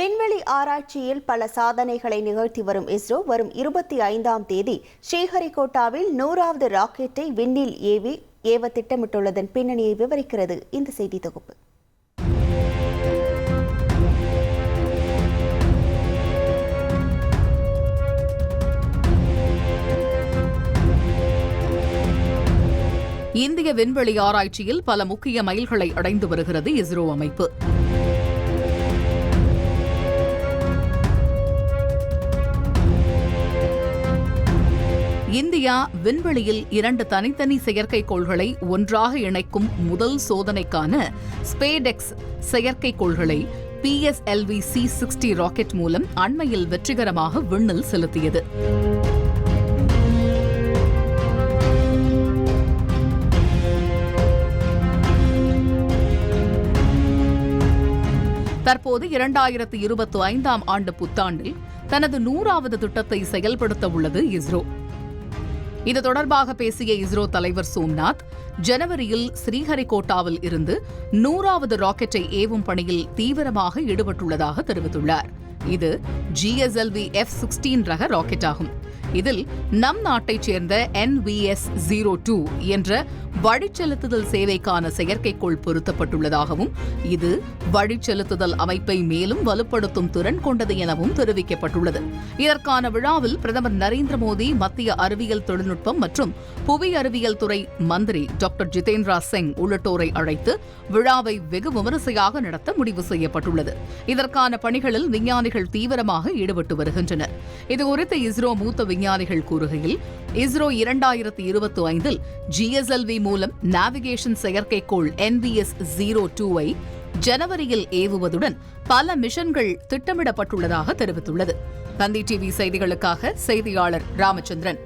விண்வெளி ஆராய்ச்சியில் பல சாதனைகளை நிகழ்த்தி வரும் இஸ்ரோ வரும் 25ஆம் தேதி ஸ்ரீஹரிகோட்டாவில் 100வது ராக்கெட்டை விண்ணில் ஏவ திட்டமிட்டுள்ளதன் பின்னணியை விவரிக்கிறது இந்த செய்தி தொகுப்பு. இந்திய விண்வெளி ஆராய்ச்சியில் பல முக்கிய மைல்களை அடைந்து வருகிறது இஸ்ரோ அமைப்பு. இந்தியா விண்வெளியில் 2 தனித்தனி செயற்கைக்கோள்களை ஒன்றாக இணைக்கும் முதல் சோதனைக்கான ஸ்பேடெக்ஸ் செயற்கைக்கோள்களை PSLV C-60 ராக்கெட் மூலம் அண்மையில் வெற்றிகரமாக விண்ணில் செலுத்தியது. தற்போது 2025ஆம் ஆண்டு புத்தாண்டில் தனது 100வது திட்டத்தை செயல்படுத்த உள்ளது இஸ்ரோ. இது தொடர்பாக பேசிய இஸ்ரோ தலைவர் சோம்நாத், ஜனவரியில் ஸ்ரீஹரிகோட்டாவில் இருந்து 100வது ராக்கெட்டை ஏவும் பணியில் தீவிரமாக ஈடுபட்டுள்ளதாக தெரிவித்துள்ளார். இது GSLV F-16 ரக ராக்கெட் ஆகும். இதில் நம் நாட்டைச் சேர்ந்த NVS-02 என்ற வழிச்செலுத்துதல் சேவைக்கான செயற்கைக்கோள் பொருத்தப்பட்டுள்ளதாகவும், இது வழிச்செலுத்துதல் அமைப்பை மேலும் வலுப்படுத்தும் திறன் கொண்டது எனவும் தெரிவிக்கப்பட்டுள்ளது. இதற்கான விழாவில் பிரதமர் நரேந்திர மோடி, மத்திய அறிவியல் தொழில்நுட்பம் மற்றும் புவி அறிவியல் துறை மந்திரி டாக்டர் ஜிதேந்திர சிங் உள்ளிட்டோரை அழைத்து விழாவை வெகு விமரிசையாக நடத்த முடிவு செய்யப்பட்டுள்ளது. இதற்கான பணிகளில் விஞ்ஞானிகள் தீவிரமாக ஈடுபட்டு வருகின்றனர். இதுகுறித்து இஸ்ரோ மூத்த விஞ்ஞானிகள் கூறுகையில், இஸ்ரோ 2025இல் GSLV மூலம் நேவிகேஷன் செயற்கைக்கோள் NVS-02ஐ ஜனவரியில் ஏவுவதுடன் பல மிஷன்கள் திட்டமிடப்பட்டுள்ளதாக தெரிவித்துள்ளது. தந்தி டிவி செய்திகளுக்காக செய்தியாளர் ராமச்சந்திரன்.